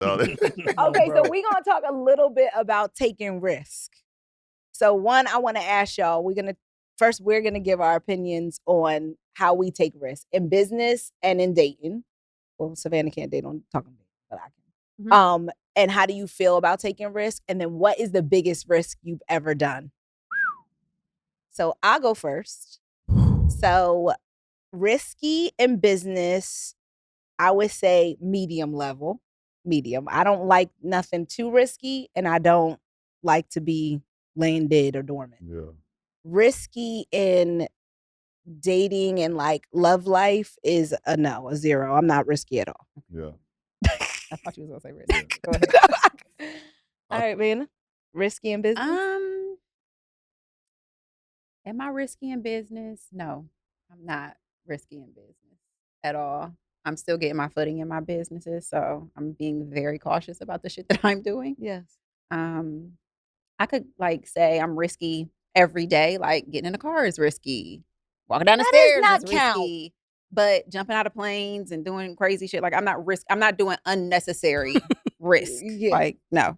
Okay, so we're gonna talk a little bit about taking risk. So one, I want to ask y'all, we're gonna give our opinions on how we take risks in business and in dating. Well, Savannah can't date on talking about, but I can. And how do you feel about taking risks? And then what is the biggest risk you've ever done? So I'll go first. So risky in business, I would say medium level. Medium. I don't like nothing too risky, and I don't like to be laying dead or dormant. Yeah. Risky in dating and like love life is a no, a zero. I'm not risky at all. Yeah. I thought you was gonna say risky. Go ahead. All right, man. Risky in business? Am I risky in business? No, I'm not risky in business at all. I'm still getting my footing in my businesses, so I'm being very cautious about the shit that I'm doing. Yes. I could like say I'm risky every day, like getting in a car is risky. Walking down the That does stairs not is count. risky. But jumping out of planes and doing crazy shit, like I'm not doing unnecessary risk. Yeah. Like, no.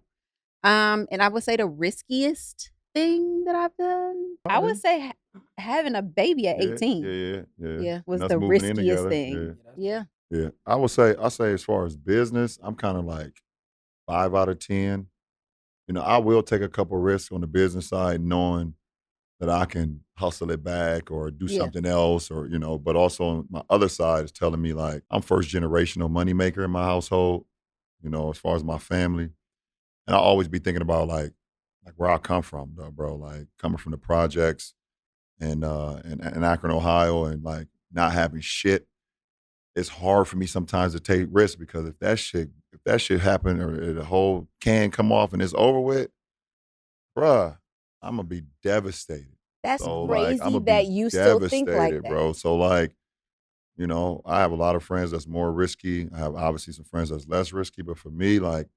And I would say the riskiest thing that I've done, I would say having a baby at 18 Yeah. was And us the moving in riskiest together. thing. Yeah. Yeah. I say as far as business, I'm kind of like 5 out of 10. You know, I will take a couple risks on the business side, knowing that I can hustle it back or do something else, or, you know, but also on my other side is telling me like I'm first generational moneymaker in my household, you know, as far as my family. And I always be thinking about like where I come from though, bro, like coming from the projects and in Akron, Ohio, and like not having shit. It's hard for me sometimes to take risks because if that shit happen or the whole can come off and it's over with, bruh, I'm gonna be devastated. That's So, crazy I'ma that be you still think like devastated, that. bro. So, like, you know, I have a lot of friends that's more risky. I have obviously some friends that's less risky, but for me, like,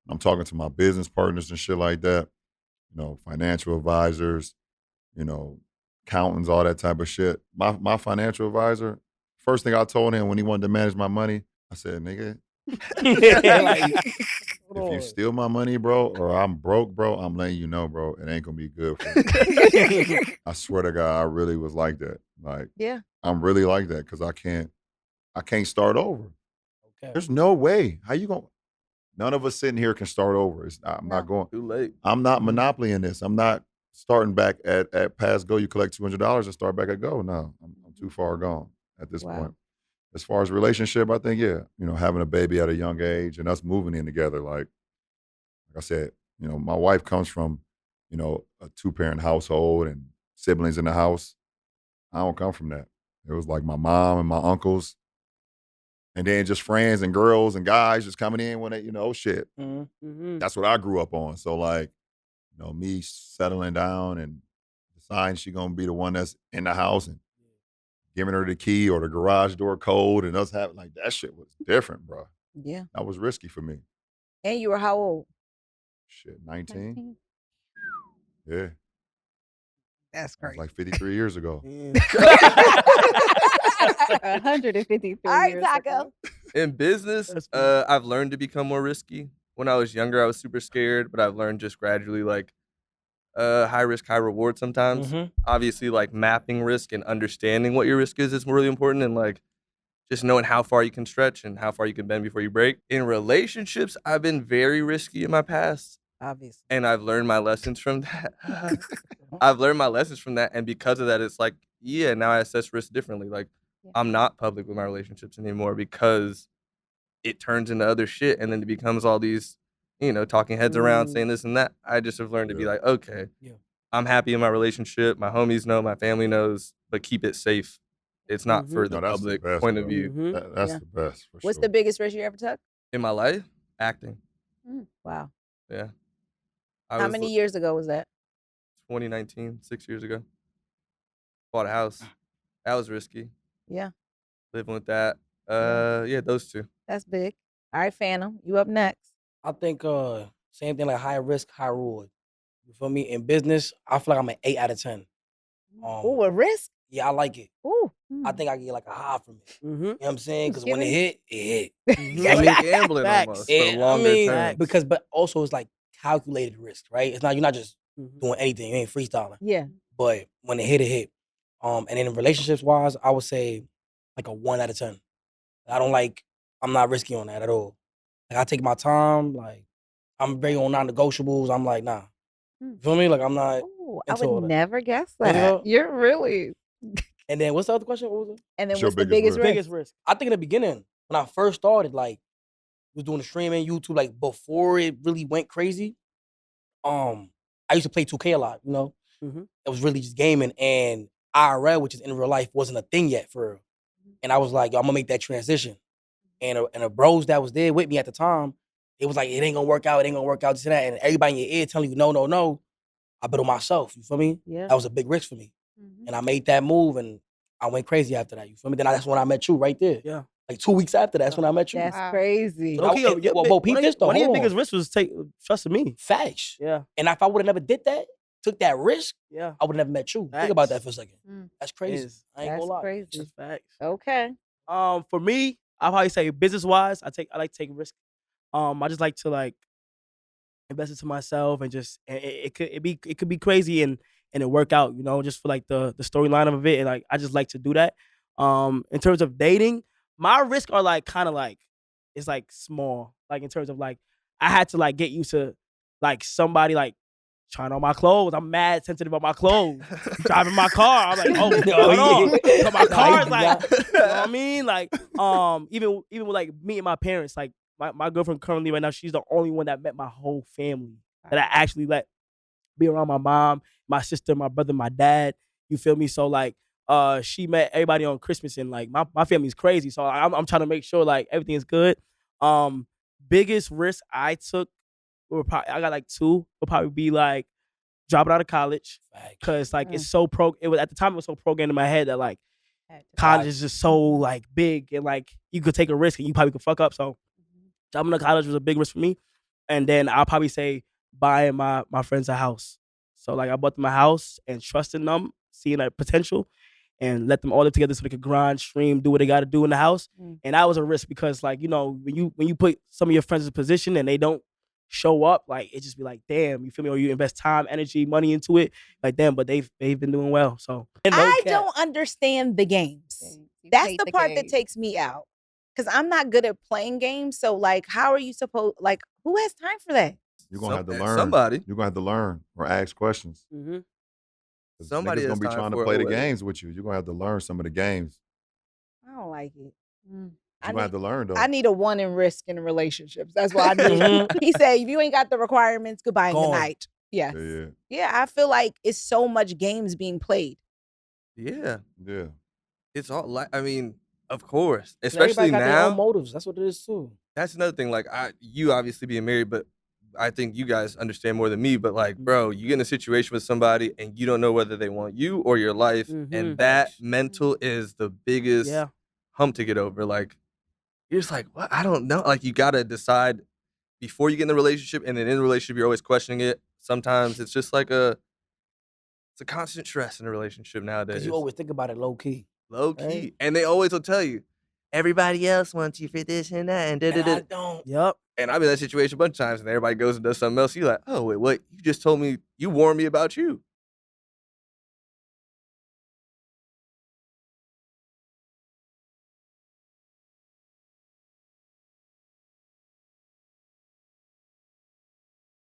I'm talking to my business partners and shit like that, you know, financial advisors, you know, accountants, all that type of shit. My financial advisor, first thing I told him when he wanted to manage my money, I said, nigga, if you steal my money, bro, or I'm broke, bro, I'm letting you know, bro, it ain't gonna be good for you. I swear to God, I really was like that. Like, Yeah. I'm really like that because I can't start over. Okay. There's no way. How you gonna? None of us sitting here can start over. I'm not going. Too late. I'm not Monopoly in this. I'm not starting back at past go. You collect $200 and start back at go. No, I'm too far gone at this point. As far as relationship, I think, yeah, you know, having a baby at a young age and us moving in together, like I said, you know, my wife comes from, you know, a 2-parent household and siblings in the house. I don't come from that. It was like my mom and my uncles, and then just friends and girls and guys just coming in when they, you know, shit. That's what I grew up on. So like, you know, me settling down and deciding she gonna be the one that's in the house and giving her the key or the garage door code and us having like that shit was different, bro. Yeah. That was risky for me. And you were how old? Shit, 19? Yeah. That's That was crazy. like 53 years ago. 153 All right, years Taco. ago. In business, I've learned to become more risky. When I was younger, I was super scared, but I've learned just gradually, like, high risk, high reward sometimes. Obviously, like, mapping risk and understanding what your risk is really important, and, like, just knowing how far you can stretch and how far you can bend before you break. In relationships, I've been very risky in my past. Obviously. And I've learned my lessons from that. And because of that, it's like, yeah, now I assess risk differently. Like, I'm not public with my relationships anymore because it turns into other shit, and then it becomes all these, you know, talking heads around saying this and that. I just have learned to be like, okay, I'm happy in my relationship. My homies know, my family knows, but keep it safe. It's not for the No, that's public best, point of bro. view. That's the best for What's sure. the biggest risk you ever took? In my life, acting. Wow. Yeah. How many years ago was that? 2019, 6 years ago. Bought a house. That was risky. Yeah. Living with that. Yeah, those two. That's big. All right, Fanum, you up next. I think same thing, like high risk, high reward. You feel me? In business, I feel like I'm an 8 out of 10. Oh, a risk? Yeah, I like it. Ooh. I think I get like a high from it. Mm-hmm. You know what I'm saying? Because when Giving- it hit. It's like gambling Facts. almost for the Yeah, longer I mean, term. but also it's like calculated risk, right? It's not you're not just doing anything. You ain't freestyling. Yeah. But when it hit. And then in relationships wise, I would say like a 1 out of 10. I'm not risky on that at all. Like I take my time. Like I'm very on non-negotiables. I'm like, nah. You feel me? Like I'm not. Ooh, I into all would that. never guess You know? that. You're really. And then what's the other question? What was it? And then What's your what's the biggest biggest risk? risk? Biggest risk. I think in the beginning, when I first started, like was doing the streaming, YouTube, like before it really went crazy. I used to play 2K a lot, you know. Mhm. It was really just gaming, and IRL, which is in real life, wasn't a thing yet for real. And I was like, yo, I'm gonna make that transition. And the bros that was there with me at the time, it was like, it ain't gonna work out, this and that. And everybody in your ear telling you, no, no, no. I bet on myself, you feel me? Yeah. That was a big risk for me. And I made that move, and I went crazy after that, you feel me? Then that's when I met you right there. Yeah. Like 2 weeks after, that's when I met you. That's Wow. crazy. So Okay, peep this though, one of your hold on. biggest risks was trusting me. Facts. Yeah. And if I would have never did that, took that risk, Yeah. I would have never met you. Think about that Facts. for a second. Mm. That's crazy. Is. I ain't That's gonna lie. crazy. Just facts. Okay. For me, I'll probably say business wise, I like to take risk. I just like to like invest into myself and just it could be crazy and it work out, you know, just for like the storyline of it. And like I just like to do that. In terms of dating, my risks are like kind of like it's like small. Like in terms of like I had to like get used to like somebody like trying on my clothes. I'm mad sensitive about my clothes. Driving my car, I'm like, oh, hold on. So my car is like, you know what I mean? Like, even with like meeting my parents, like my girlfriend currently right now, she's the only one that met my whole family that I actually let be around my mom, my sister, my brother, my dad. You feel me? So like, she met everybody on Christmas and like my family's crazy. So I'm trying to make sure like everything is good. Biggest risk I took I got like 2 would probably be like dropping out of college because like it's so it was at the time it was so programmed in my head that like college is just so like big and like you could take a risk and you probably could fuck up. So dropping out of college was a big risk for me. And then I'll probably say buying my friends a house. So like I bought them a house and trusting them, seeing that potential, and let them all live together so they could grind, stream, do what they got to do in the house. And that was a risk because like, you know, when you put some of your friends in a position and they don't show up, like it just be like, damn, you feel me? Or you invest time, energy, money into it, like damn, but they've been doing well. So I don't understand the games. That's the part that takes me out. Because I'm not good at playing games. So like, how are you supposed like who has time for that? You're gonna have to learn. Somebody. You're gonna have to learn or ask questions. Mm-hmm. Somebody Niggas has gonna be time trying to for it play the always. games with you. You're gonna have to learn some of the games. I don't like it. You're gonna have to learn though. I need a 1 in risk in relationships. That's why I need. He said, if you ain't got the requirements, goodbye and good night. Yes. Yeah, I feel like it's so much games being played. Yeah. Yeah. It's all like, I mean, of course, And especially everybody got their own now. motives. That's what it is too. That's another thing. Like you obviously being married, but I think you guys understand more than me. But like, bro, you get in a situation with somebody and you don't know whether they want you or your life, and that mental is the biggest hump to get over. Like, you're just like, what? I don't know. Like, you gotta decide before you get in the relationship, and then in the relationship, you're always questioning it. Sometimes it's just like it's a constant stress in a relationship nowadays. Because you always think about it low key. Low key. Right? And they always will tell you, everybody else wants you for this and that and da-da-da. I don't. Yep. And I've been in that situation a bunch of times and everybody goes and does something else. You're like, oh, wait, what? You just told me, you warned me about you.